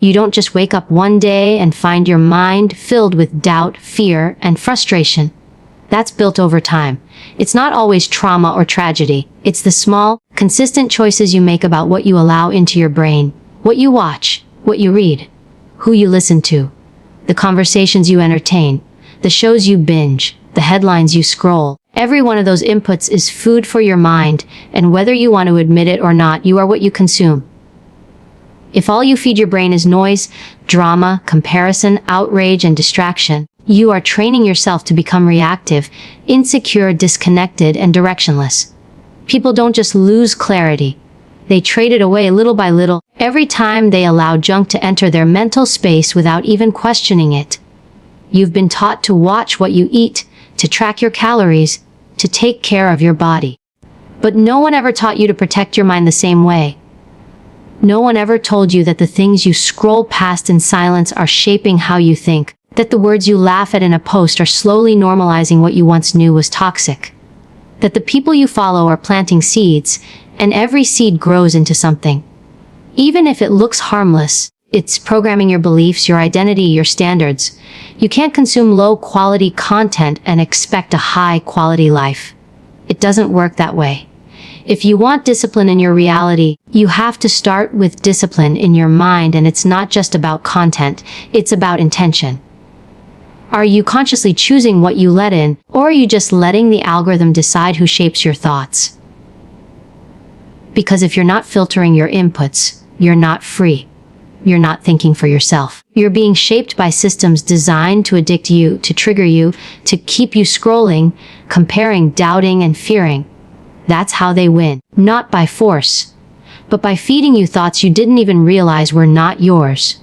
You don't just wake up one day and find your mind filled with doubt, fear, and frustration. That's built over time. It's not always trauma or tragedy. It's the small, consistent choices you make about what you allow into your brain, what you watch, what you read, who you listen to, the conversations you entertain, the shows you binge, the headlines you scroll. Every one of those inputs is food for your mind, and whether you want to admit it or not, you are what you consume. If all you feed your brain is noise, drama, comparison, outrage, and distraction, you are training yourself to become reactive, insecure, disconnected, and directionless. People don't just lose clarity. They trade it away little by little, every time they allow junk to enter their mental space without even questioning it. You've been taught to watch what you eat, to track your calories, to take care of your body. But no one ever taught you to protect your mind the same way. No one ever told you that the things you scroll past in silence are shaping how you think, that the words you laugh at in a post are slowly normalizing what you once knew was toxic, that the people you follow are planting seeds, and every seed grows into something. Even if it looks harmless, it's programming your beliefs, your identity, your standards. You can't consume low-quality content and expect a high-quality life. It doesn't work that way. If you want discipline in your reality, you have to start with discipline in your mind, and it's not just about content, it's about intention. Are you consciously choosing what you let in, or are you just letting the algorithm decide who shapes your thoughts? Because if you're not filtering your inputs, you're not free. You're not thinking for yourself. You're being shaped by systems designed to addict you, to trigger you, to keep you scrolling, comparing, doubting, and fearing. That's how they win. Not by force, but by feeding you thoughts you didn't even realize were not yours.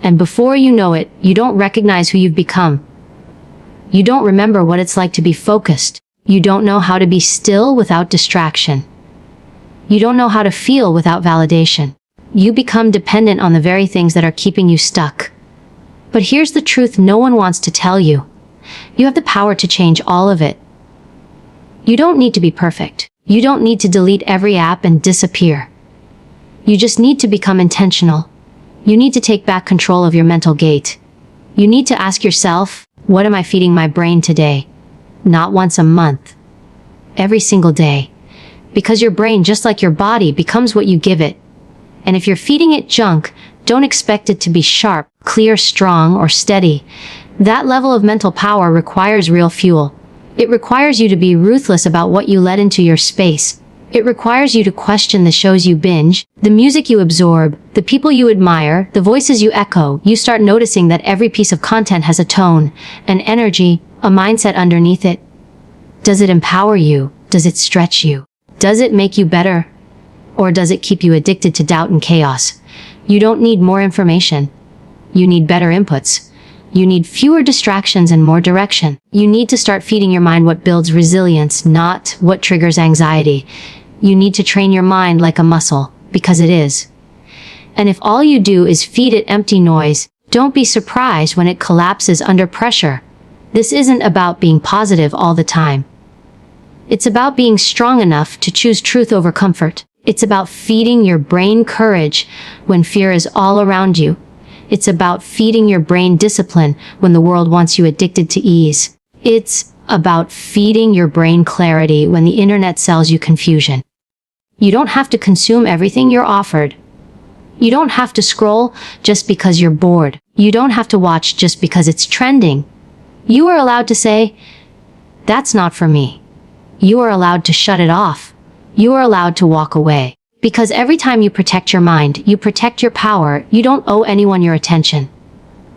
And before you know it, you don't recognize who you've become. You don't remember what it's like to be focused. You don't know how to be still without distraction. You don't know how to feel without validation. You become dependent on the very things that are keeping you stuck. But here's the truth no one wants to tell you. You have the power to change all of it. You don't need to be perfect. You don't need to delete every app and disappear. You just need to become intentional. You need to take back control of your mental gate. You need to ask yourself, what am I feeding my brain today? Not once a month. Every single day. Because your brain, just like your body, becomes what you give it. And if you're feeding it junk, don't expect it to be sharp, clear, strong, or steady. That level of mental power requires real fuel. It requires you to be ruthless about what you let into your space. It requires you to question the shows you binge, the music you absorb, the people you admire, the voices you echo. You start noticing that every piece of content has a tone, an energy, a mindset underneath it. Does it empower you? Does it stretch you? Does it make you better? Or does it keep you addicted to doubt and chaos? You don't need more information. You need better inputs. You need fewer distractions and more direction. You need to start feeding your mind what builds resilience, not what triggers anxiety. You need to train your mind like a muscle, because it is. And if all you do is feed it empty noise, don't be surprised when it collapses under pressure. This isn't about being positive all the time. It's about being strong enough to choose truth over comfort. It's about feeding your brain courage when fear is all around you. It's about feeding your brain discipline when the world wants you addicted to ease. It's about feeding your brain clarity when the internet sells you confusion. You don't have to consume everything you're offered. You don't have to scroll just because you're bored. You don't have to watch just because it's trending. You are allowed to say, that's not for me. You are allowed to shut it off. You are allowed to walk away. Because every time you protect your mind, you protect your power. You don't owe anyone your attention.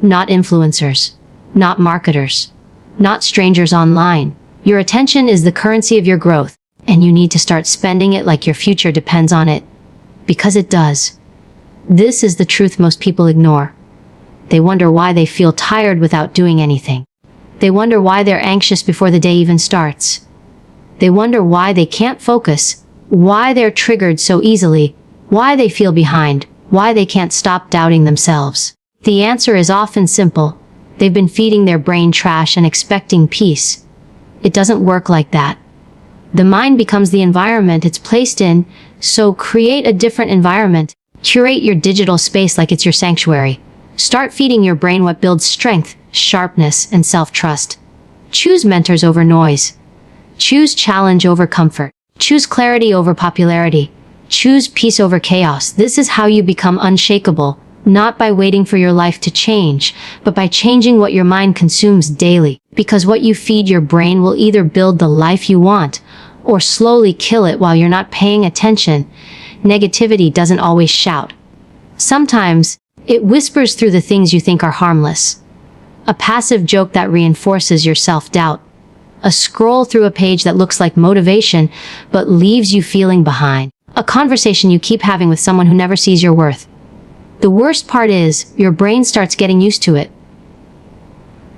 Not influencers. Not marketers. Not strangers online. Your attention is the currency of your growth, and you need to start spending it like your future depends on it. Because it does. This is the truth most people ignore. They wonder why they feel tired without doing anything. They wonder why they're anxious before the day even starts. They wonder why they can't focus, why they're triggered so easily, why they feel behind, why they can't stop doubting themselves. The answer is often simple. They've been feeding their brain trash and expecting peace. It doesn't work like that. The mind becomes the environment it's placed in, so create a different environment. Curate your digital space like it's your sanctuary. Start feeding your brain what builds strength, sharpness, and self-trust. Choose mentors over noise. Choose challenge over comfort. Choose clarity over popularity. Choose peace over chaos. This is how you become unshakable, not by waiting for your life to change, but by changing what your mind consumes daily. Because what you feed your brain will either build the life you want, or slowly kill it while you're not paying attention. Negativity doesn't always shout. Sometimes, it whispers through the things you think are harmless. A passive joke that reinforces your self-doubt. A scroll through a page that looks like motivation, but leaves you feeling behind. A conversation you keep having with someone who never sees your worth. The worst part is, your brain starts getting used to it.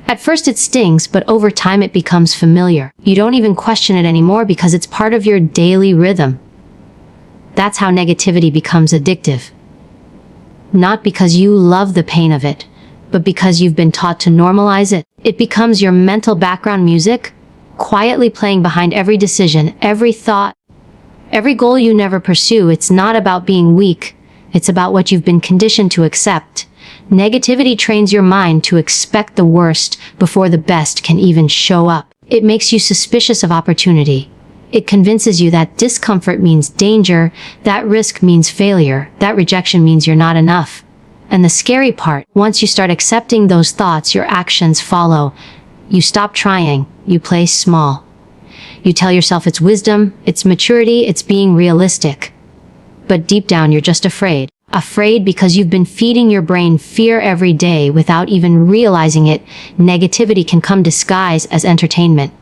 At first it stings, but over time it becomes familiar. You don't even question it anymore because it's part of your daily rhythm. That's how negativity becomes addictive. Not because you love the pain of it, but because you've been taught to normalize it. It becomes your mental background music, quietly playing behind every decision, every thought, every goal you never pursue. It's not about being weak. It's about what you've been conditioned to accept. Negativity trains your mind to expect the worst before the best can even show up. It makes you suspicious of opportunity. It convinces you that discomfort means danger, that risk means failure, that rejection means you're not enough. And the scary part, once you start accepting those thoughts, your actions follow. You stop trying. You play small. You tell yourself it's wisdom, it's maturity, it's being realistic. But deep down, you're just afraid. Afraid because you've been feeding your brain fear every day without even realizing it. Negativity can come disguised as entertainment.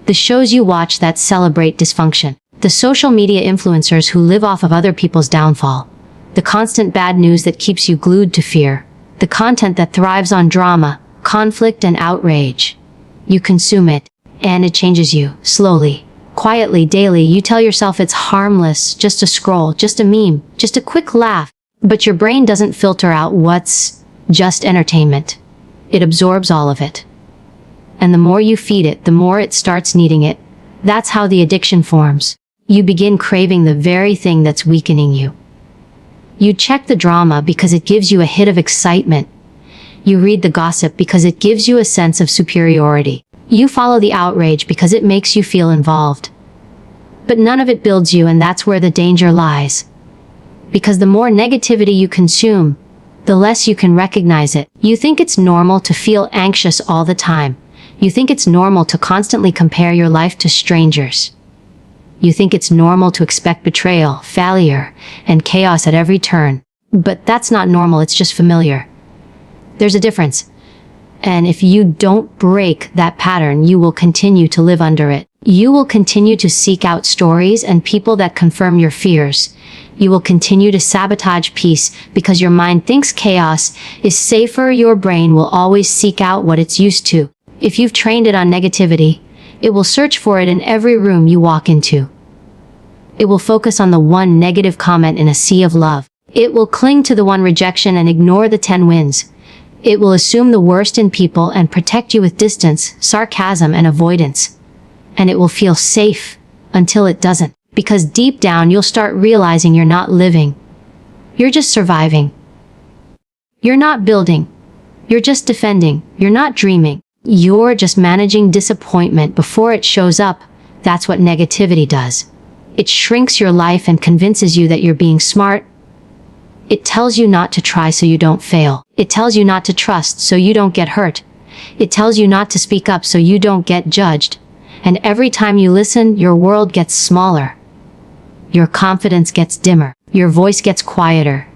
The shows you watch that celebrate dysfunction. The social media influencers who live off of other people's downfall. The constant bad news that keeps you glued to fear. The content that thrives on drama, conflict, and outrage. You consume it, and it changes you, slowly. Quietly, daily, you tell yourself it's harmless, just a scroll, just a meme, just a quick laugh. But your brain doesn't filter out what's just entertainment. It absorbs all of it. And the more you feed it, the more it starts needing it. That's how the addiction forms. You begin craving the very thing that's weakening you. You check the drama because it gives you a hit of excitement. You read the gossip because it gives you a sense of superiority. You follow the outrage because it makes you feel involved. But none of it builds you, and that's where the danger lies. Because the more negativity you consume, the less you can recognize it. You think it's normal to feel anxious all the time. You think it's normal to constantly compare your life to strangers. You think it's normal to expect betrayal, failure, and chaos at every turn. But that's not normal, it's just familiar. There's a difference. And if you don't break that pattern, you will continue to live under it. You will continue to seek out stories and people that confirm your fears. You will continue to sabotage peace because your mind thinks chaos is safer. Your brain will always seek out what it's used to. If you've trained it on negativity, it will search for it in every room you walk into. It will focus on the one negative comment in a sea of love. It will cling to the one rejection and ignore the 10 wins. It will assume the worst in people and protect you with distance, sarcasm, and avoidance. And it will feel safe until it doesn't. Because deep down, you'll start realizing you're not living. You're just surviving. You're not building. You're just defending. You're not dreaming. You're just managing disappointment before it shows up. That's what negativity does. It shrinks your life and convinces you that you're being smart. It tells you not to try so you don't fail. It tells you not to trust so you don't get hurt. It tells you not to speak up so you don't get judged. And every time you listen, your world gets smaller. Your confidence gets dimmer. Your voice gets quieter.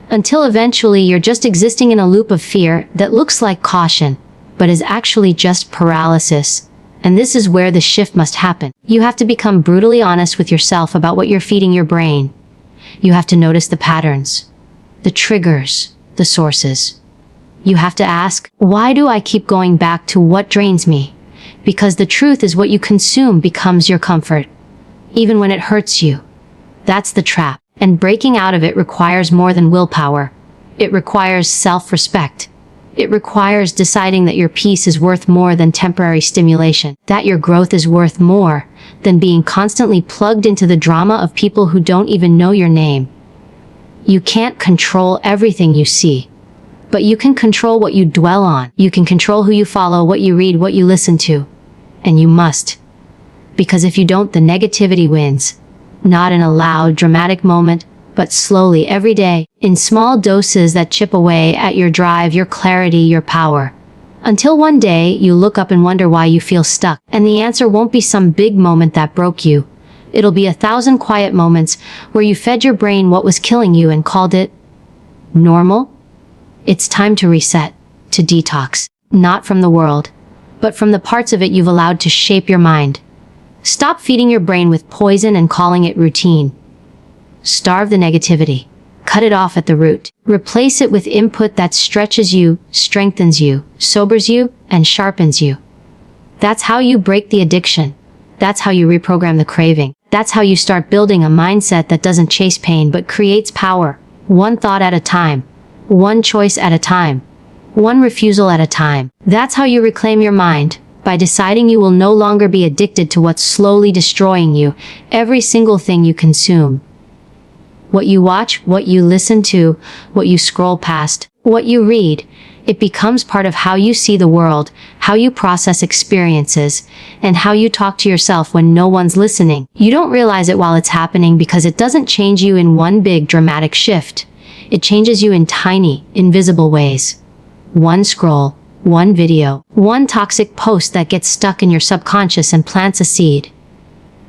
Until eventually you're just existing in a loop of fear that looks like caution, but is actually just paralysis. And this is where the shift must happen. You have to become brutally honest with yourself about what you're feeding your brain. You have to notice the patterns, the triggers, the sources. You have to ask, why do I keep going back to what drains me? Because the truth is what you consume becomes your comfort, even when it hurts you. That's the trap. And breaking out of it requires more than willpower. It requires self-respect. It requires deciding that your peace is worth more than temporary stimulation, that your growth is worth more than being constantly plugged into the drama of people who don't even know your name. You can't control everything you see, but you can control what you dwell on. You can control who you follow, what you read, what you listen to. And you must. Because if you don't, the negativity wins. Not in a loud, dramatic moment, but slowly, every day, in small doses that chip away at your drive, your clarity, your power. Until one day, you look up and wonder why you feel stuck. And the answer won't be some big moment that broke you. It'll be 1,000 quiet moments where you fed your brain what was killing you and called it normal. It's time to reset, to detox, not from the world, but from the parts of it you've allowed to shape your mind. Stop feeding your brain with poison and calling it routine. Starve the negativity. Cut it off at the root. Replace it with input that stretches you, strengthens you, sobers you, and sharpens you. That's how you break the addiction. That's how you reprogram the craving. That's how you start building a mindset that doesn't chase pain but creates power. One thought at a time. One choice at a time. One refusal at a time. That's how you reclaim your mind, by deciding you will no longer be addicted to what's slowly destroying you, every single thing you consume. What you watch, what you listen to, what you scroll past, what you read, it becomes part of how you see the world, how you process experiences, and how you talk to yourself when no one's listening. You don't realize it while it's happening because it doesn't change you in one big dramatic shift. It changes you in tiny, invisible ways. One scroll, one video, one toxic post that gets stuck in your subconscious and plants a seed.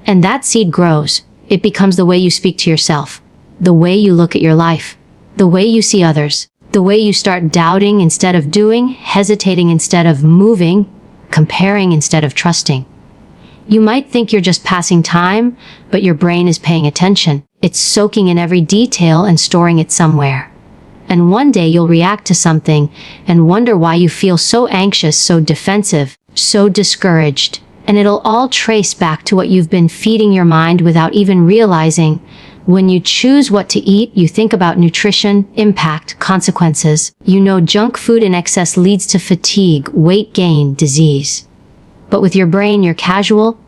And that seed grows. It becomes the way you speak to yourself, the way you look at your life, the way you see others, the way you start doubting instead of doing, hesitating instead of moving, comparing instead of trusting. You might think you're just passing time, but your brain is paying attention. It's soaking in every detail and storing it somewhere. And one day you'll react to something and wonder why you feel so anxious, so defensive, so discouraged. And it'll all trace back to what you've been feeding your mind without even realizing. When you choose what to eat, you think about nutrition, impact, consequences. You know junk food in excess leads to fatigue, weight gain, disease. But with your brain, you're casual.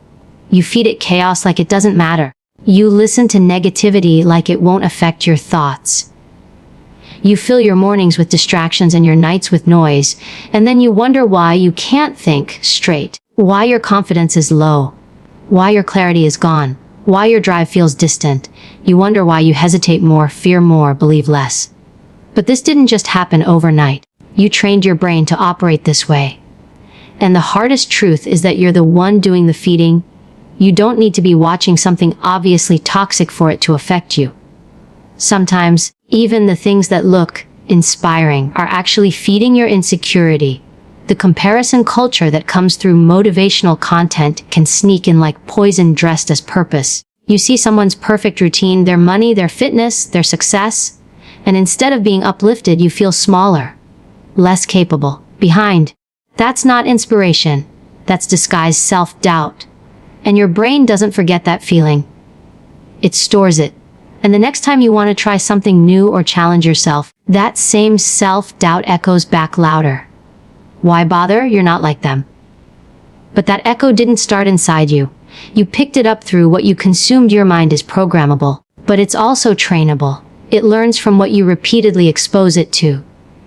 You feed it chaos like it doesn't matter. You listen to negativity like it won't affect your thoughts. You fill your mornings with distractions and your nights with noise, and then you wonder why you can't think straight, why your confidence is low, why your clarity is gone, why your drive feels distant. You wonder why you hesitate more, fear more, believe less. But this didn't just happen overnight. You trained your brain to operate this way. And the hardest truth is that you're the one doing the feeding. You don't need to be watching something obviously toxic for it to affect you. Sometimes, even the things that look inspiring are actually feeding your insecurity. The comparison culture that comes through motivational content can sneak in like poison dressed as purpose. You see someone's perfect routine, their money, their fitness, their success, and instead of being uplifted, you feel smaller, less capable, behind. That's not inspiration. That's disguised self-doubt. And your brain doesn't forget that feeling. It stores it. And the next time you want to try something new or challenge yourself, that same self-doubt echoes back louder. Why bother? You're not like them. But that echo didn't start inside you. You picked it up through what you consumed. Your mind is programmable, but it's also trainable. It learns from what you repeatedly expose it to.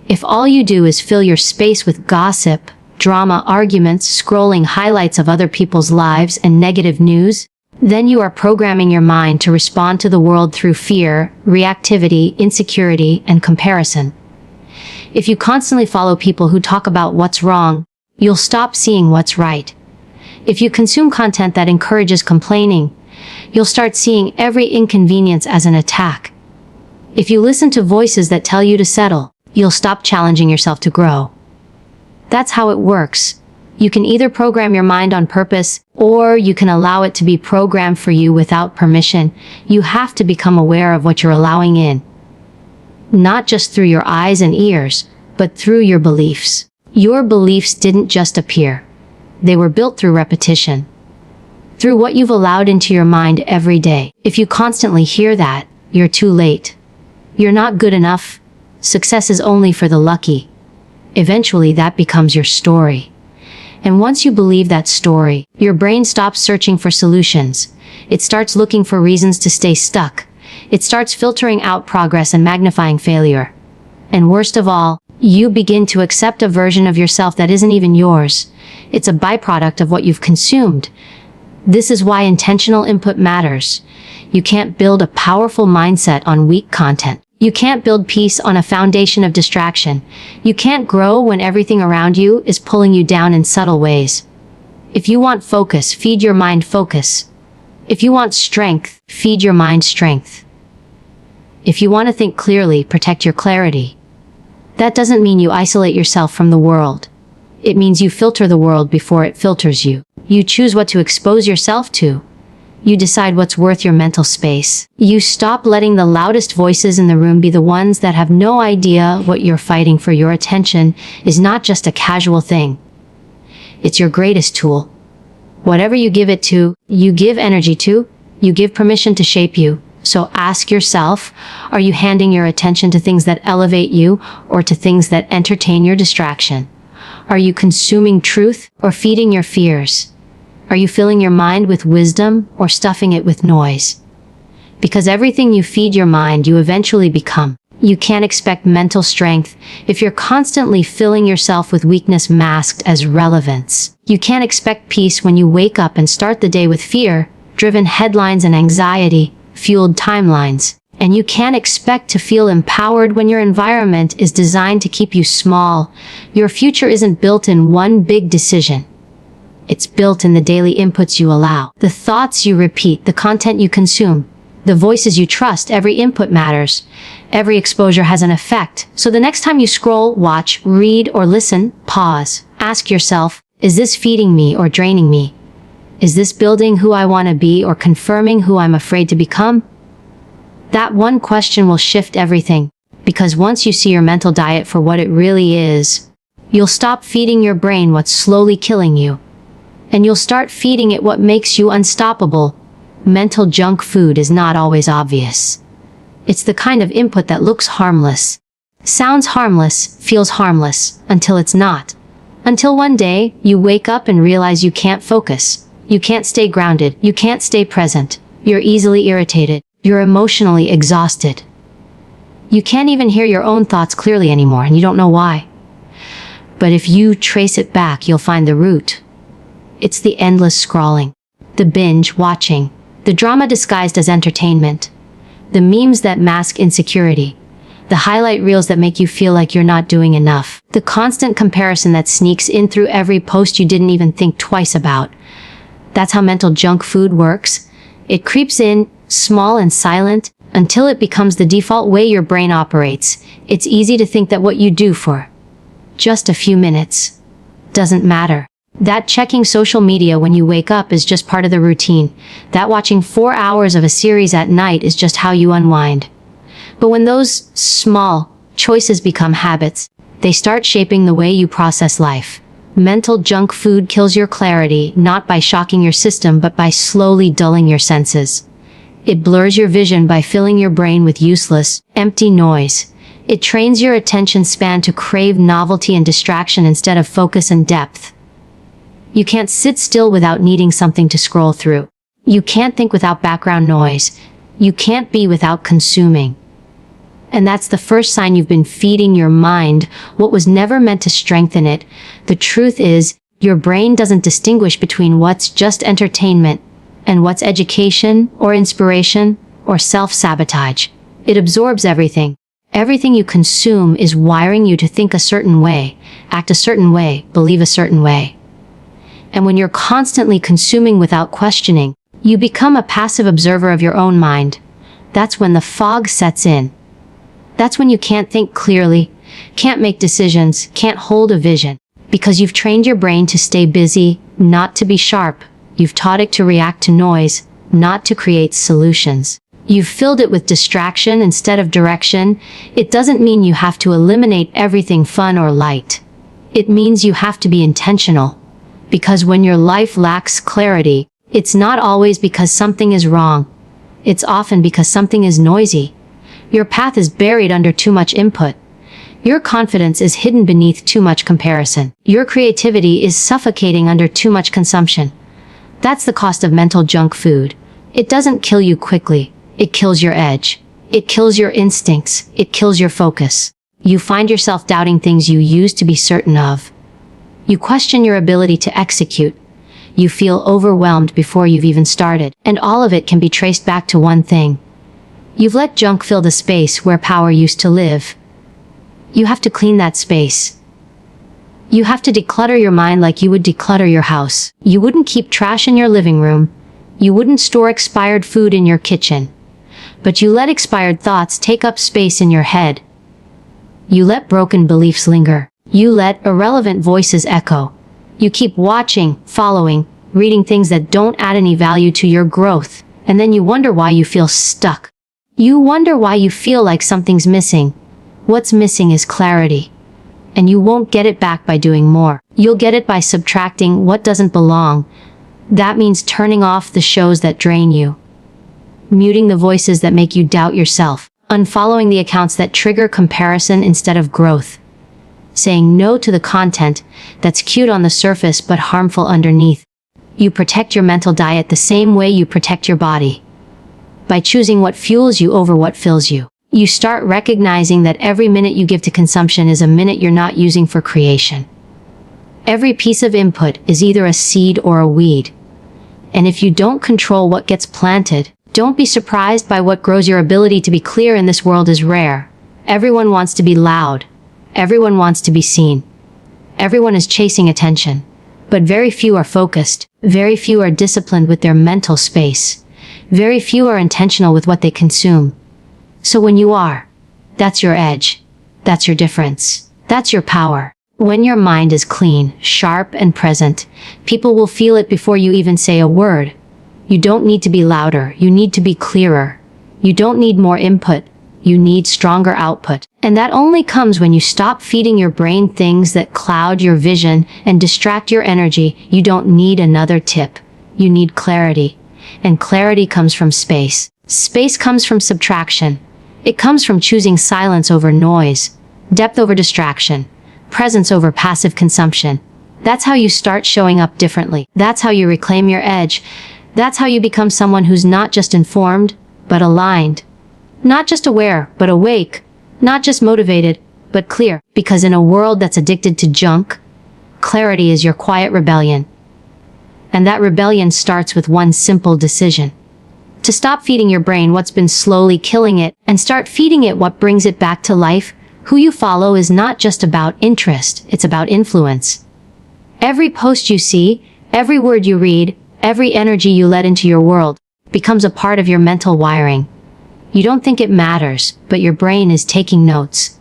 If all you do is fill your space with gossip, drama, arguments, scrolling highlights of other people's lives, and negative news, then you are programming your mind to respond to the world through fear, reactivity, insecurity, and comparison. If you constantly follow people who talk about what's wrong, you'll stop seeing what's right. If you consume content that encourages complaining, you'll start seeing every inconvenience as an attack. If you listen to voices that tell you to settle, you'll stop challenging yourself to grow. That's how it works. You can either program your mind on purpose, or you can allow it to be programmed for you without permission. You have to become aware of what you're allowing in. Not just through your eyes and ears, but through your beliefs. Your beliefs didn't just appear. They were built through repetition. Through what you've allowed into your mind every day. If you constantly hear that, you're too late. You're not good enough. Success is only for the lucky. Eventually that becomes your story. And once you believe that story, your brain stops searching for solutions. It starts looking for reasons to stay stuck. It starts filtering out progress and magnifying failure. And worst of all, you begin to accept a version of yourself that isn't even yours. It's a byproduct of what you've consumed. This is why intentional input matters. You can't build a powerful mindset on weak content. You can't build peace on a foundation of distraction. You can't grow when everything around you is pulling you down in subtle ways. If you want focus, feed your mind focus. If you want strength, feed your mind strength. If you want to think clearly, protect your clarity. That doesn't mean you isolate yourself from the world. It means you filter the world before it filters you. You choose what to expose yourself to. You decide what's worth your mental space. You stop letting the loudest voices in the room be the ones that have no idea what you're fighting for. Your attention is not just a casual thing. It's your greatest tool. Whatever you give it to, you give energy to, you give permission to shape you. So ask yourself, are you handing your attention to things that elevate you or to things that entertain your distraction? Are you consuming truth or feeding your fears? Are you filling your mind with wisdom or stuffing it with noise? Because everything you feed your mind, you eventually become. You can't expect mental strength if you're constantly filling yourself with weakness masked as relevance. You can't expect peace when you wake up and start the day with fear-driven headlines and anxiety-fueled timelines. And you can't expect to feel empowered when your environment is designed to keep you small. Your future isn't built in one big decision. It's built in the daily inputs you allow, the thoughts you repeat, the content you consume, the voices you trust. Every input matters. Every exposure has an effect. So the next time you scroll, watch, read, or listen, pause. Ask yourself, is this feeding me or draining me? Is this building who I want to be or confirming who I'm afraid to become? That one question will shift everything. Because once you see your mental diet for what it really is, you'll stop feeding your brain what's slowly killing you. And you'll start feeding it what makes you unstoppable. Mental junk food is not always obvious. It's the kind of input that looks harmless, sounds harmless, feels harmless, until it's not. Until one day, you wake up and realize you can't focus. You can't stay grounded. You can't stay present. You're easily irritated. You're emotionally exhausted. You can't even hear your own thoughts clearly anymore, and you don't know why. But if you trace it back, you'll find the root. It's the endless scrolling, the binge watching, the drama disguised as entertainment, the memes that mask insecurity, the highlight reels that make you feel like you're not doing enough, the constant comparison that sneaks in through every post you didn't even think twice about. That's how mental junk food works. It creeps in, small and silent, until it becomes the default way your brain operates. It's easy to think that what you do for just a few minutes doesn't matter. That checking social media when you wake up is just part of the routine. That watching 4 hours of a series at night is just how you unwind. But when those small choices become habits, they start shaping the way you process life. Mental junk food kills your clarity, not by shocking your system, but by slowly dulling your senses. It blurs your vision by filling your brain with useless, empty noise. It trains your attention span to crave novelty and distraction instead of focus and depth. You can't sit still without needing something to scroll through. You can't think without background noise. You can't be without consuming. And that's the first sign you've been feeding your mind what was never meant to strengthen it. The truth is, your brain doesn't distinguish between what's just entertainment and what's education or inspiration or self-sabotage. It absorbs everything. Everything you consume is wiring you to think a certain way, act a certain way, believe a certain way. And when you're constantly consuming without questioning, you become a passive observer of your own mind. That's when the fog sets in. That's when you can't think clearly, can't make decisions, can't hold a vision. Because you've trained your brain to stay busy, not to be sharp. You've taught it to react to noise, not to create solutions. You've filled it with distraction instead of direction. It doesn't mean you have to eliminate everything fun or light. It means you have to be intentional. Because when your life lacks clarity, it's not always because something is wrong. It's often because something is noisy. Your path is buried under too much input. Your confidence is hidden beneath too much comparison. Your creativity is suffocating under too much consumption. That's the cost of mental junk food. It doesn't kill you quickly. It kills your edge. It kills your instincts. It kills your focus. You find yourself doubting things you used to be certain of. You question your ability to execute. You feel overwhelmed before you've even started. And all of it can be traced back to one thing. You've let junk fill the space where power used to live. You have to clean that space. You have to declutter your mind like you would declutter your house. You wouldn't keep trash in your living room. You wouldn't store expired food in your kitchen. But you let expired thoughts take up space in your head. You let broken beliefs linger. You let irrelevant voices echo. You keep watching, following, reading things that don't add any value to your growth, and then you wonder why you feel stuck. You wonder why you feel like something's missing. What's missing is clarity. And you won't get it back by doing more. You'll get it by subtracting what doesn't belong. That means turning off the shows that drain you, muting the voices that make you doubt yourself, unfollowing the accounts that trigger comparison instead of growth, saying no to the content that's cute on the surface but harmful underneath. You protect your mental diet the same way you protect your body, by choosing what fuels you over what fills you. You start recognizing that every minute you give to consumption is a minute you're not using for creation. Every piece of input is either a seed or a weed. And if you don't control what gets planted, don't be surprised by what grows. Your ability to be clear in this world is rare. Everyone wants to be loud. Everyone wants to be seen. Everyone is chasing attention. But very few are focused. Very few are disciplined with their mental space. Very few are intentional with what they consume. So when you are, that's your edge. That's your difference. That's your power. When your mind is clean, sharp, and present, people will feel it before you even say a word. You don't need to be louder. You need to be clearer. You don't need more input. You need stronger output. And that only comes when you stop feeding your brain things that cloud your vision and distract your energy. You don't need another tip. You need clarity. And clarity comes from space. Space comes from subtraction. It comes from choosing silence over noise, depth over distraction, presence over passive consumption. That's how you start showing up differently. That's how you reclaim your edge. That's how you become someone who's not just informed, but aligned. Not just aware, but awake. Not just motivated, but clear. Because in a world that's addicted to junk, clarity is your quiet rebellion. And that rebellion starts with one simple decision. To stop feeding your brain what's been slowly killing it, and start feeding it what brings it back to life. Who you follow is not just about interest, it's about influence. Every post you see, every word you read, every energy you let into your world, becomes a part of your mental wiring. You don't think it matters, but your brain is taking notes.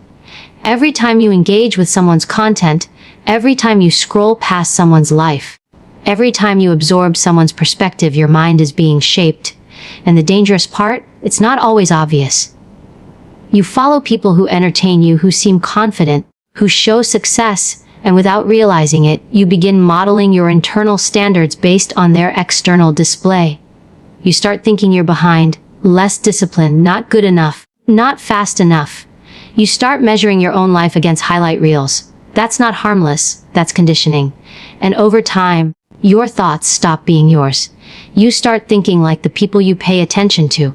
Every time you engage with someone's content, every time you scroll past someone's life, every time you absorb someone's perspective, your mind is being shaped. And the dangerous part, it's not always obvious. You follow people who entertain you, who seem confident, who show success, and without realizing it, you begin modeling your internal standards based on their external display. You start thinking you're behind, less disciplined, not good enough, not fast enough. You start measuring your own life against highlight reels. That's not harmless, that's conditioning. And over time, your thoughts stop being yours. You start thinking like the people you pay attention to.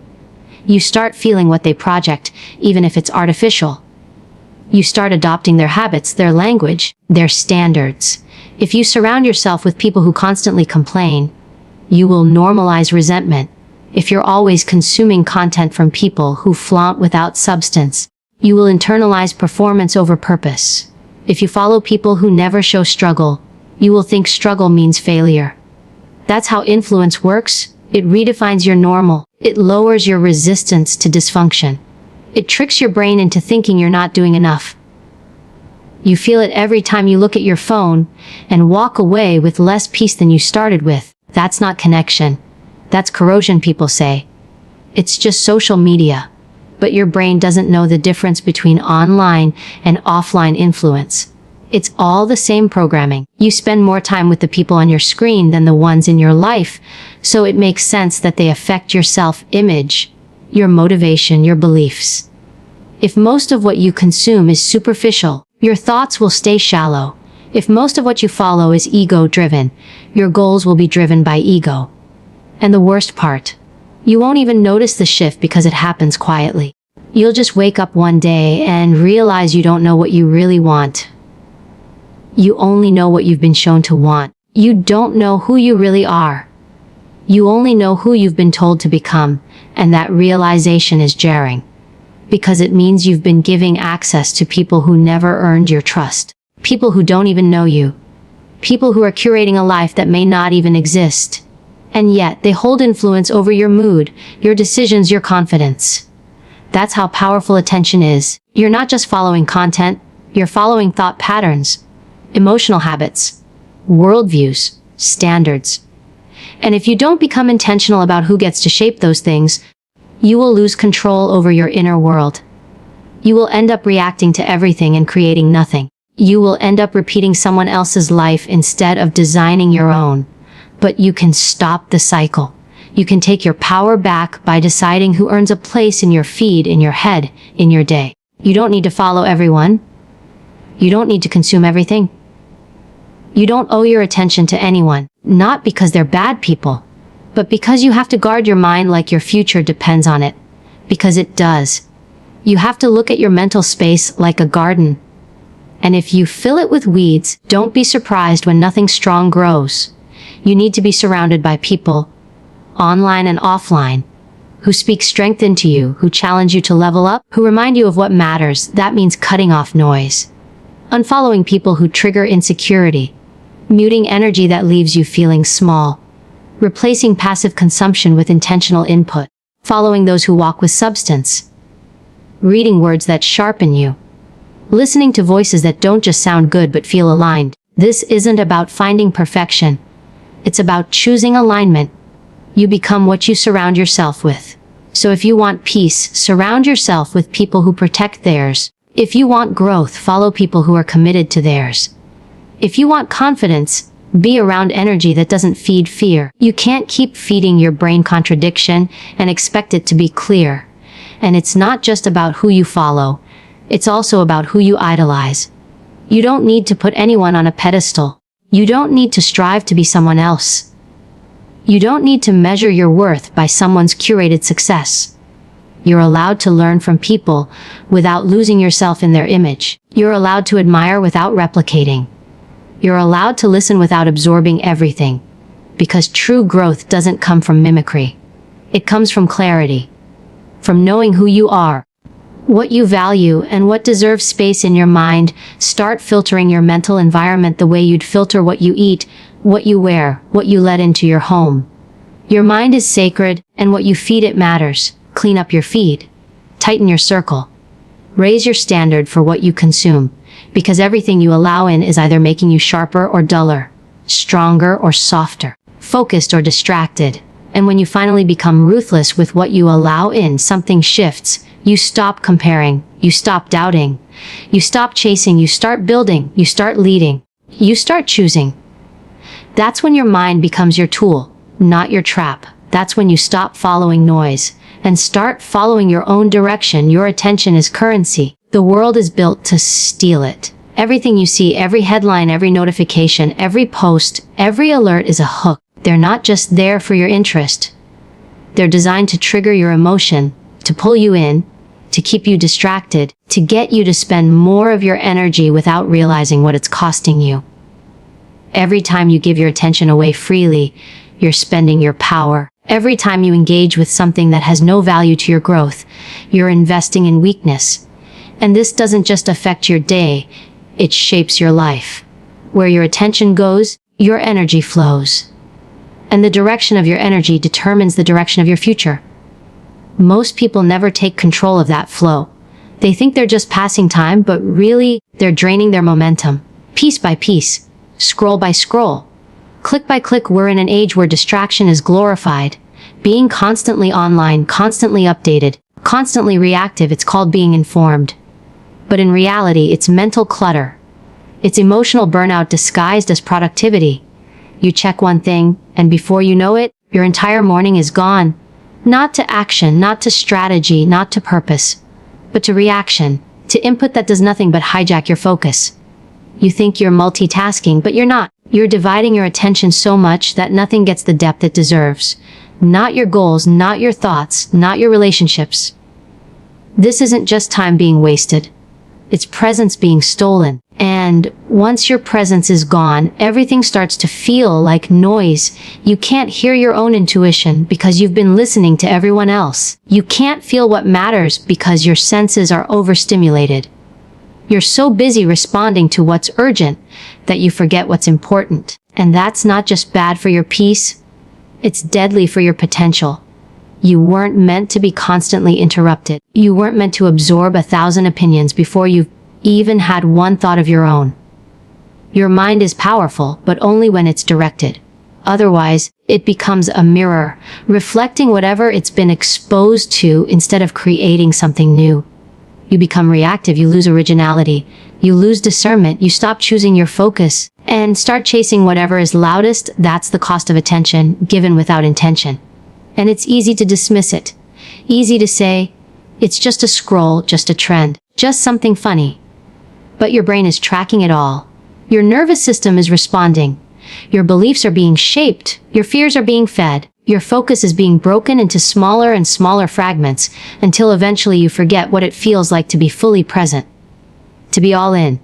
You start feeling what they project, even if it's artificial. You start adopting their habits, their language, their standards. If you surround yourself with people who constantly complain, you will normalize resentment. If you're always consuming content from people who flaunt without substance, you will internalize performance over purpose. If you follow people who never show struggle, you will think struggle means failure. That's how influence works. It redefines your normal. It lowers your resistance to dysfunction. It tricks your brain into thinking you're not doing enough. You feel it every time you look at your phone and walk away with less peace than you started with. That's not connection. That's corrosion, people say. It's just social media. But your brain doesn't know the difference between online and offline influence. It's all the same programming. You spend more time with the people on your screen than the ones in your life, so it makes sense that they affect your self-image, your motivation, your beliefs. If most of what you consume is superficial, your thoughts will stay shallow. If most of what you follow is ego-driven, your goals will be driven by ego. And the worst part, You won't even notice the shift because it happens quietly. You'll just wake up one day and realize you don't know what you really want. You only know what you've been shown to want. You don't know who you really are. You only know who you've been told to become, and that realization is jarring. Because it means you've been giving access to people who never earned your trust. People who don't even know you. People who are curating a life that may not even exist. And yet, they hold influence over your mood, your decisions, your confidence. That's how powerful attention is. You're not just following content, you're following thought patterns, emotional habits, worldviews, standards. And if you don't become intentional about who gets to shape those things, you will lose control over your inner world. You will end up reacting to everything and creating nothing. You will end up repeating someone else's life instead of designing your own. But you can stop the cycle. You can take your power back by deciding who earns a place in your feed, in your head, in your day. You don't need to follow everyone. You don't need to consume everything. You don't owe your attention to anyone, not because they're bad people, but because you have to guard your mind like your future depends on it. Because it does. You have to look at your mental space like a garden. And if you fill it with weeds, don't be surprised when nothing strong grows. You need to be surrounded by people, online and offline, who speak strength into you, who challenge you to level up, who remind you of what matters. That means cutting off noise. Unfollowing people who trigger insecurity. Muting energy that leaves you feeling small. Replacing passive consumption with intentional input. Following those who walk with substance. Reading words that sharpen you. Listening to voices that don't just sound good but feel aligned. This isn't about finding perfection. It's about choosing alignment. You become what you surround yourself with. So if you want peace, surround yourself with people who protect theirs. If you want growth, follow people who are committed to theirs. If you want confidence, be around energy that doesn't feed fear. You can't keep feeding your brain contradiction and expect it to be clear. And it's not just about who you follow. It's also about who you idolize. You don't need to put anyone on a pedestal. You don't need to strive to be someone else. You don't need to measure your worth by someone's curated success. You're allowed to learn from people without losing yourself in their image. You're allowed to admire without replicating. You're allowed to listen without absorbing everything. Because true growth doesn't come from mimicry. It comes from clarity. From knowing who you are, what you value, and what deserves space in your mind. Start filtering your mental environment the way you'd filter what you eat, what you wear, what you let into your home. Your mind is sacred, and what you feed it matters. Clean up your feed. Tighten your circle. Raise your standard for what you consume, because everything you allow in is either making you sharper or duller, stronger or softer, focused or distracted. And when you finally become ruthless with what you allow in, something shifts. You stop comparing. You stop doubting. You stop chasing. You start building. You start leading. You start choosing. That's when your mind becomes your tool, not your trap. That's when you stop following noise and start following your own direction. Your attention is currency. The world is built to steal it. Everything you see, every headline, every notification, every post, every alert is a hook. They're not just there for your interest. They're designed to trigger your emotion, to pull you in, to keep you distracted, to get you to spend more of your energy without realizing what it's costing you. Every time you give your attention away freely, you're spending your power. Every time you engage with something that has no value to your growth, you're investing in weakness. And this doesn't just affect your day, it shapes your life. Where your attention goes, your energy flows. And the direction of your energy determines the direction of your future. Most people never take control of that flow. They think they're just passing time, but really, they're draining their momentum. Piece by piece, scroll by scroll, click by click. We're in an age where distraction is glorified. Being constantly online, constantly updated, constantly reactive, it's called being informed. But in reality, it's mental clutter. It's emotional burnout disguised as productivity. You check one thing, and before you know it, your entire morning is gone. Not to action, not to strategy, not to purpose, but to reaction, to input that does nothing but hijack your focus. You think you're multitasking, but you're not. You're dividing your attention so much that nothing gets the depth it deserves. Not your goals, not your thoughts, not your relationships. This isn't just time being wasted. It's presence being stolen. And once your presence is gone, everything starts to feel like noise. You can't hear your own intuition because you've been listening to everyone else. You can't feel what matters because your senses are overstimulated. You're so busy responding to what's urgent that you forget what's important. And that's not just bad for your peace, it's deadly for your potential. You weren't meant to be constantly interrupted. You weren't meant to absorb 1,000 opinions before you've even had one thought of your own. Your mind is powerful, but only when it's directed. Otherwise, it becomes a mirror, reflecting whatever it's been exposed to instead of creating something new. You become reactive, you lose originality, you lose discernment, you stop choosing your focus, and start chasing whatever is loudest. That's the cost of attention, given without intention. And it's easy to dismiss it. Easy to say, it's just a scroll, just a trend, just something funny. But your brain is tracking it all. Your nervous system is responding. Your beliefs are being shaped. Your fears are being fed. Your focus is being broken into smaller and smaller fragments until eventually you forget what it feels like to be fully present. To be all in.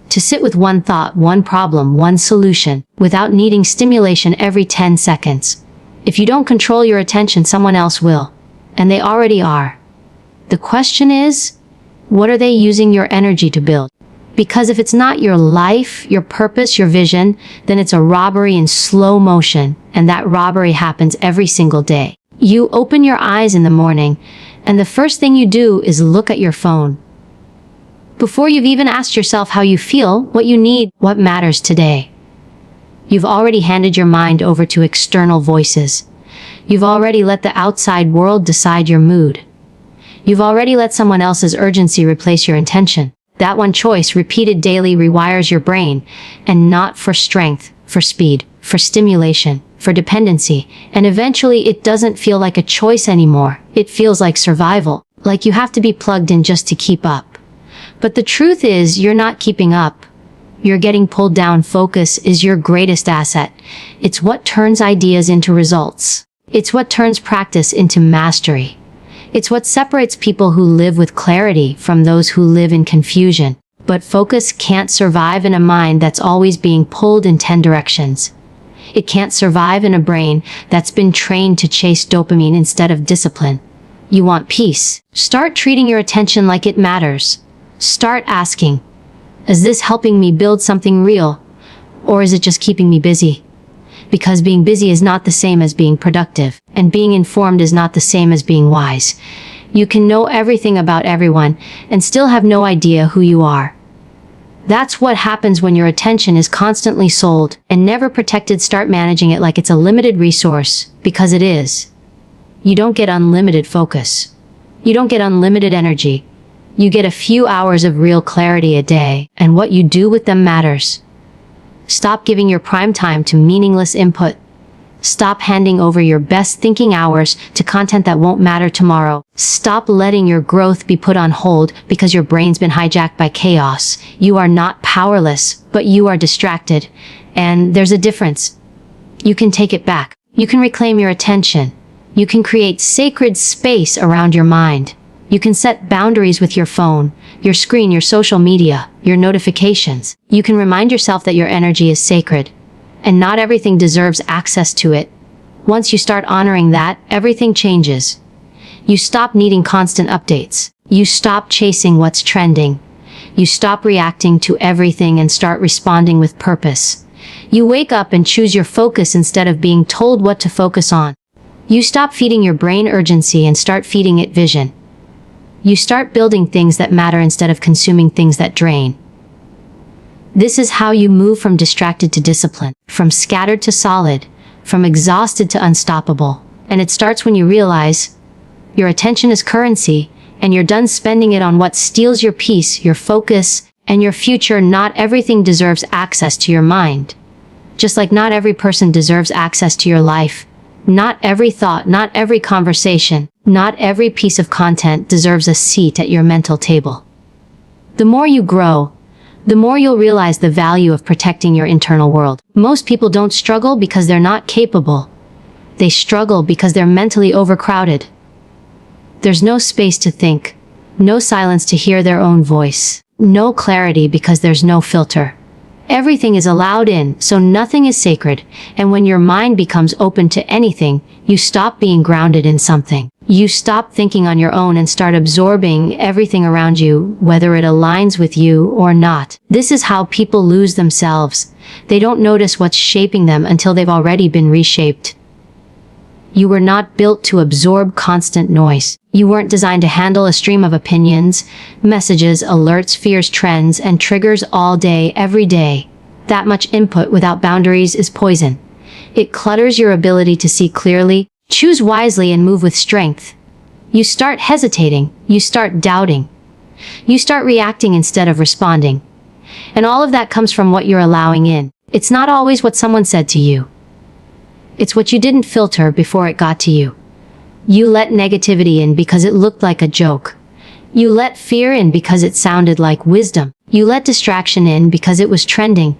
To sit with one thought, one problem, one solution, without needing stimulation every 10 seconds. If you don't control your attention, someone else will. And they already are. The question is, what are they using your energy to build? Because if it's not your life, your purpose, your vision, then it's a robbery in slow motion, and that robbery happens every single day. You open your eyes in the morning, and the first thing you do is look at your phone. Before you've even asked yourself how you feel, what you need, what matters today. You've already handed your mind over to external voices. You've already let the outside world decide your mood. You've already let someone else's urgency replace your intention. That one choice, repeated daily, rewires your brain, and not for strength, for speed, for stimulation, for dependency. And eventually it doesn't feel like a choice anymore. It feels like survival, like you have to be plugged in just to keep up. But the truth is, you're not keeping up. You're getting pulled down. Focus is your greatest asset. It's what turns ideas into results. It's what turns practice into mastery. It's what separates people who live with clarity from those who live in confusion. But focus can't survive in a mind that's always being pulled in 10 directions. It can't survive in a brain that's been trained to chase dopamine instead of discipline. You want peace? Start treating your attention like it matters. Start asking, is this helping me build something real? Or is it just keeping me busy? Because being busy is not the same as being productive, and being informed is not the same as being wise. You can know everything about everyone and still have no idea who you are. That's what happens when your attention is constantly sold and never protected. Start managing it like it's a limited resource, because it is. You don't get unlimited focus. You don't get unlimited energy. You get a few hours of real clarity a day, and what you do with them matters. Stop giving your prime time to meaningless input. Stop handing over your best thinking hours to content that won't matter tomorrow. Stop letting your growth be put on hold because your brain's been hijacked by chaos. You are not powerless, but you are distracted. And there's a difference. You can take it back. You can reclaim your attention. You can create sacred space around your mind. You can set boundaries with your phone, your screen, your social media, your notifications. You can remind yourself that your energy is sacred, and not everything deserves access to it. Once you start honoring that, everything changes. You stop needing constant updates. You stop chasing what's trending. You stop reacting to everything and start responding with purpose. You wake up and choose your focus instead of being told what to focus on. You stop feeding your brain urgency and start feeding it vision. You start building things that matter instead of consuming things that drain. This is how you move from distracted to disciplined, from scattered to solid, from exhausted to unstoppable. And it starts when you realize your attention is currency, and you're done spending it on what steals your peace, your focus, and your future. Not everything deserves access to your mind. Just like not every person deserves access to your life. Not every thought, not every conversation, not every piece of content deserves a seat at your mental table. The more you grow, the more you'll realize the value of protecting your internal world. Most people don't struggle because they're not capable. They struggle because they're mentally overcrowded. There's no space to think, no silence to hear their own voice, no clarity because there's no filter. Everything is allowed in, so nothing is sacred, and when your mind becomes open to anything, you stop being grounded in something. You stop thinking on your own and start absorbing everything around you, whether it aligns with you or not. This is how people lose themselves. They don't notice what's shaping them until they've already been reshaped. You were not built to absorb constant noise. You weren't designed to handle a stream of opinions, messages, alerts, fears, trends, and triggers all day, every day. That much input without boundaries is poison. It clutters your ability to see clearly, choose wisely, and move with strength. You start hesitating. You start doubting. You start reacting instead of responding. And all of that comes from what you're allowing in. It's not always what someone said to you. It's what you didn't filter before it got to you. You let negativity in because it looked like a joke. You let fear in because it sounded like wisdom. You let distraction in because it was trending.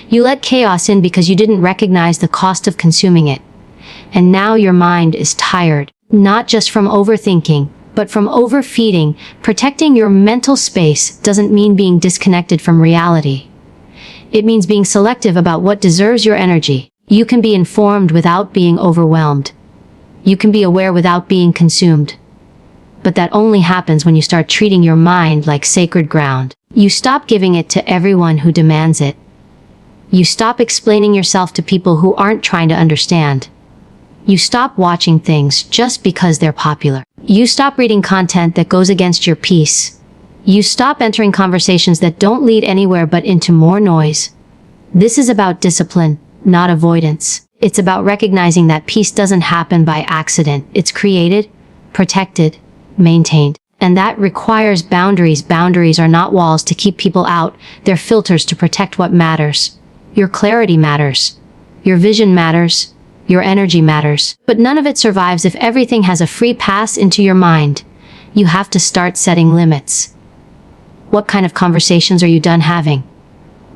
You let chaos in because you didn't recognize the cost of consuming it. And now your mind is tired, not just from overthinking, but from overfeeding. Protecting your mental space doesn't mean being disconnected from reality. It means being selective about what deserves your energy. You can be informed without being overwhelmed. You can be aware without being consumed. But that only happens when you start treating your mind like sacred ground. You stop giving it to everyone who demands it. You stop explaining yourself to people who aren't trying to understand. You stop watching things just because they're popular. You stop reading content that goes against your peace. You stop entering conversations that don't lead anywhere but into more noise. This is about discipline, not avoidance. It's about recognizing that peace doesn't happen by accident. It's created, protected, maintained. And that requires boundaries. Boundaries are not walls to keep people out. They're filters to protect what matters. Your clarity matters. Your vision matters. Your energy matters. But none of it survives if everything has a free pass into your mind. You have to start setting limits. What kind of conversations are you done having?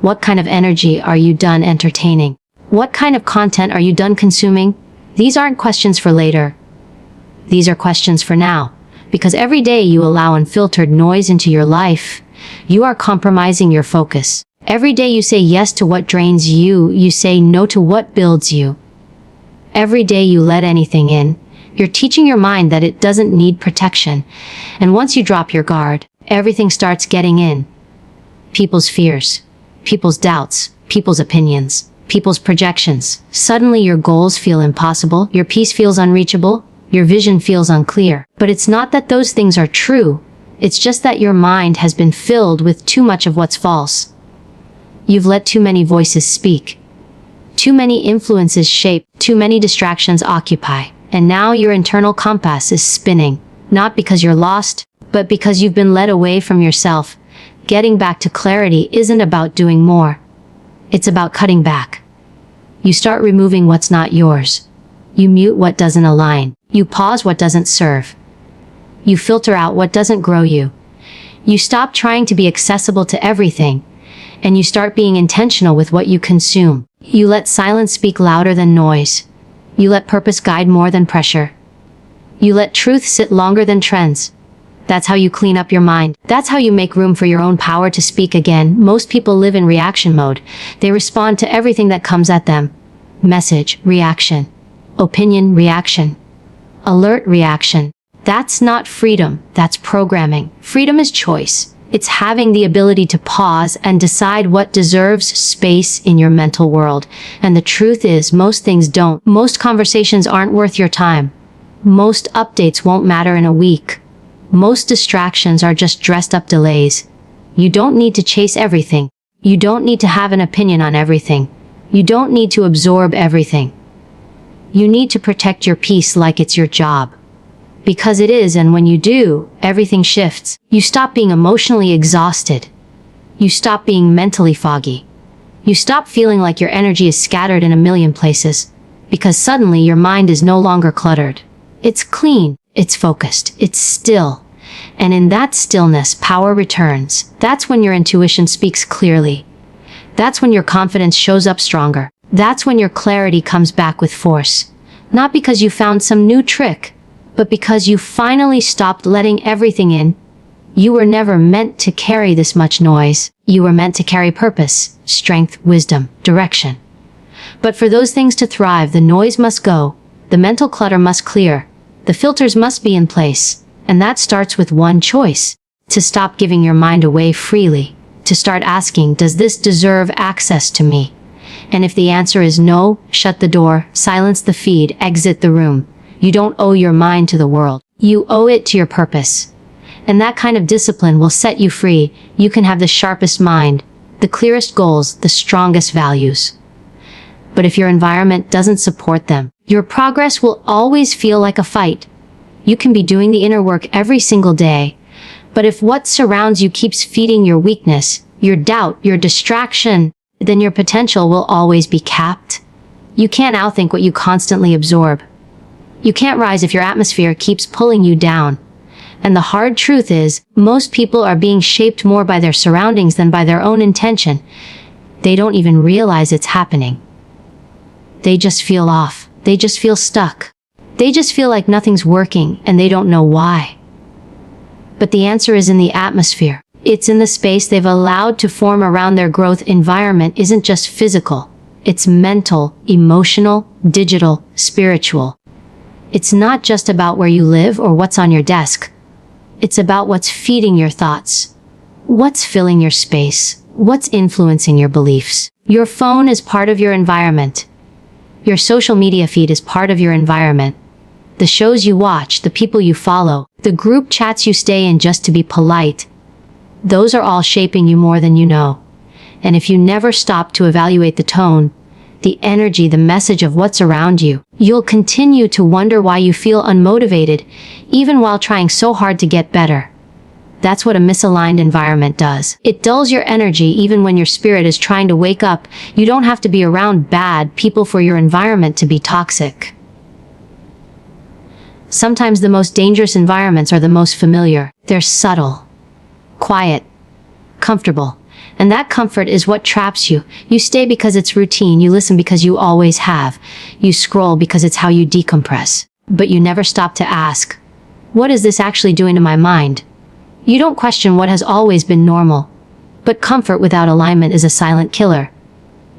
What kind of energy are you done entertaining? What kind of content are you done consuming? These aren't questions for later. These are questions for now. Because every day you allow unfiltered noise into your life, you are compromising your focus. Every day you say yes to what drains you, you say no to what builds you. Every day you let anything in, you're teaching your mind that it doesn't need protection. And once you drop your guard, everything starts getting in. People's fears, people's doubts, people's opinions, people's projections. Suddenly your goals feel impossible, your peace feels unreachable, your vision feels unclear. But it's not that those things are true. It's just that your mind has been filled with too much of what's false. You've let too many voices speak. Too many influences shape, too many distractions occupy. And now your internal compass is spinning. Not because you're lost, but because you've been led away from yourself. Getting back to clarity isn't about doing more. It's about cutting back. You start removing what's not yours. You mute what doesn't align. You pause what doesn't serve. You filter out what doesn't grow you. You stop trying to be accessible to everything, and you start being intentional with what you consume. You let silence speak louder than noise. You let purpose guide more than pressure. You let truth sit longer than trends. That's how you clean up your mind. That's how you make room for your own power to speak again. Most people live in reaction mode. They respond to everything that comes at them. Message, reaction. Opinion, reaction. Alert, reaction. That's not freedom. That's programming. Freedom is choice. It's having the ability to pause and decide what deserves space in your mental world. And the truth is, most things don't. Most conversations aren't worth your time. Most updates won't matter in a week. Most distractions are just dressed up delays. You don't need to chase everything. You don't need to have an opinion on everything. You don't need to absorb everything. You need to protect your peace like it's your job. Because it is, and when you do, everything shifts. You stop being emotionally exhausted. You stop being mentally foggy. You stop feeling like your energy is scattered in a million places. Because suddenly your mind is no longer cluttered. It's clean. It's focused. It's still. And in that stillness, power returns. That's when your intuition speaks clearly. That's when your confidence shows up stronger. That's when your clarity comes back with force. Not because you found some new trick, but because you finally stopped letting everything in. You were never meant to carry this much noise. You were meant to carry purpose, strength, wisdom, direction. But for those things to thrive, the noise must go, the mental clutter must clear, the filters must be in place. And that starts with one choice: to stop giving your mind away freely, to start asking, does this deserve access to me? And if the answer is no, shut the door, silence the feed, exit the room. You don't owe your mind to the world. You owe it to your purpose. And that kind of discipline will set you free. You can have the sharpest mind, the clearest goals, the strongest values. But if your environment doesn't support them, your progress will always feel like a fight. You can be doing the inner work every single day, but if what surrounds you keeps feeding your weakness, your doubt, your distraction, then your potential will always be capped. You can't outthink what you constantly absorb. You can't rise if your atmosphere keeps pulling you down. And the hard truth is, most people are being shaped more by their surroundings than by their own intention. They don't even realize it's happening. They just feel off. They just feel stuck. They just feel like nothing's working, and they don't know why. But the answer is in the atmosphere. It's in the space they've allowed to form around their growth. Environment isn't just physical. It's mental, emotional, digital, spiritual. It's not just about where you live or what's on your desk. It's about what's feeding your thoughts. What's filling your space? What's influencing your beliefs? Your phone is part of your environment. Your social media feed is part of your environment. The shows you watch, the people you follow, the group chats you stay in just to be polite, those are all shaping you more than you know. And if you never stop to evaluate the tone, the energy, the message of what's around you, you'll continue to wonder why you feel unmotivated, even while trying so hard to get better. That's what a misaligned environment does. It dulls your energy even when your spirit is trying to wake up. You don't have to be around bad people for your environment to be toxic. Sometimes the most dangerous environments are the most familiar. They're subtle, quiet, comfortable. And that comfort is what traps you. You stay because it's routine. You listen because you always have. You scroll because it's how you decompress. But you never stop to ask, what is this actually doing to my mind? You don't question what has always been normal. But comfort without alignment is a silent killer.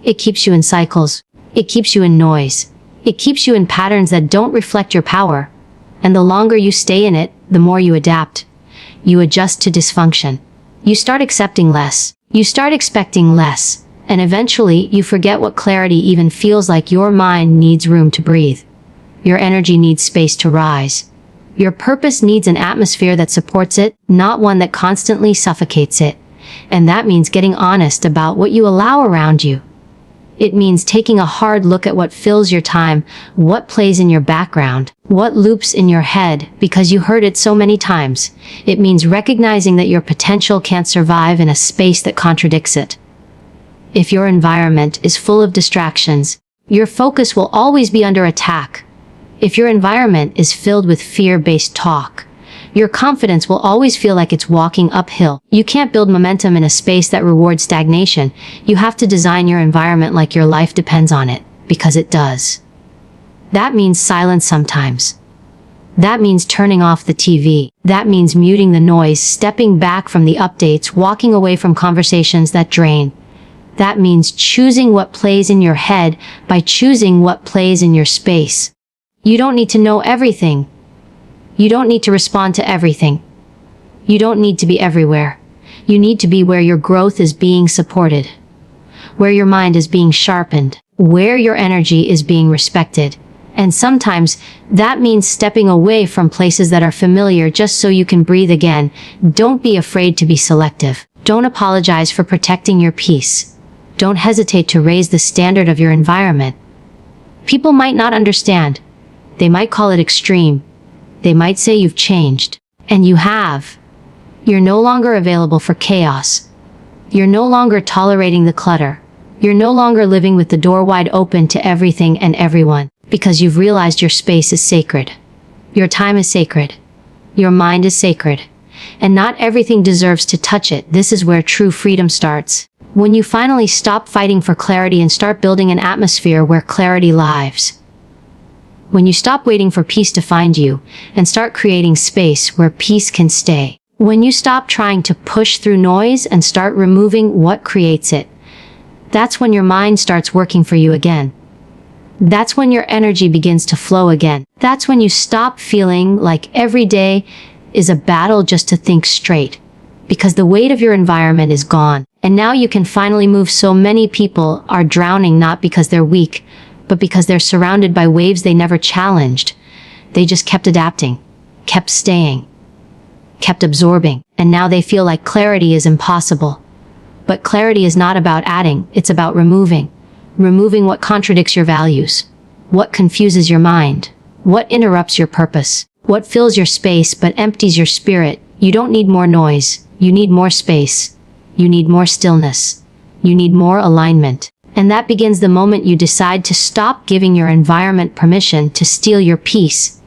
It keeps you in cycles. It keeps you in noise. It keeps you in patterns that don't reflect your power. And the longer you stay in it, the more you adapt. You adjust to dysfunction. You start accepting less. You start expecting less. And eventually, you forget what clarity even feels like. Your mind needs room to breathe. Your energy needs space to rise. Your purpose needs an atmosphere that supports it, not one that constantly suffocates it. And that means getting honest about what you allow around you. It means taking a hard look at what fills your time, what plays in your background, what loops in your head because you heard it so many times. It means recognizing that your potential can't survive in a space that contradicts it. If your environment is full of distractions, your focus will always be under attack. If your environment is filled with fear-based talk, your confidence will always feel like it's walking uphill. You can't build momentum in a space that rewards stagnation. You have to design your environment like your life depends on it, because it does. That means silence sometimes. That means turning off the TV. That means muting the noise, stepping back from the updates, walking away from conversations that drain. That means choosing what plays in your head by choosing what plays in your space. You don't need to know everything. You don't need to respond to everything. You don't need to be everywhere. You need to be where your growth is being supported, where your mind is being sharpened, where your energy is being respected. And sometimes that means stepping away from places that are familiar just so you can breathe again. Don't be afraid to be selective. Don't apologize for protecting your peace. Don't hesitate to raise the standard of your environment. People might not understand. They might call it extreme. They might say you've changed. And you have. You're no longer available for chaos. You're no longer tolerating the clutter. You're no longer living with the door wide open to everything and everyone, because you've realized your space is sacred. Your time is sacred. Your mind is sacred. And not everything deserves to touch it. This is where true freedom starts. When you finally stop fighting for clarity and start building an atmosphere where clarity lives. When you stop waiting for peace to find you and start creating space where peace can stay. When you stop trying to push through noise and start removing what creates it. That's when your mind starts working for you again. That's when your energy begins to flow again. That's when you stop feeling like every day is a battle just to think straight. Because the weight of your environment is gone. And now you can finally move. So many people are drowning not because they're weak, but because they're surrounded by waves they never challenged. They just kept adapting, kept staying, kept absorbing. And now they feel like clarity is impossible. But clarity is not about adding, it's about removing. Removing what contradicts your values, what confuses your mind, what interrupts your purpose, what fills your space but empties your spirit. You don't need more noise, you need more space. You need more stillness. You need more alignment. And that begins the moment you decide to stop giving your environment permission to steal your peace.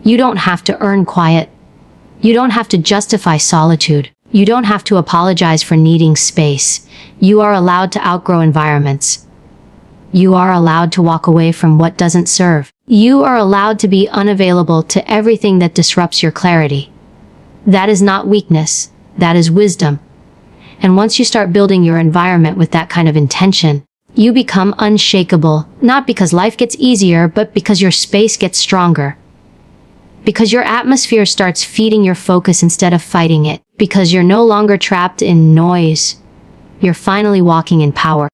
You don't have to earn quiet. You don't have to justify solitude. You don't have to apologize for needing space. You are allowed to outgrow environments. You are allowed to walk away from what doesn't serve. You are allowed to be unavailable to everything that disrupts your clarity. That is not weakness. That is wisdom. And once you start building your environment with that kind of intention, you become unshakable, not because life gets easier, but because your space gets stronger. Because your atmosphere starts feeding your focus instead of fighting it. Because you're no longer trapped in noise. You're finally walking in power.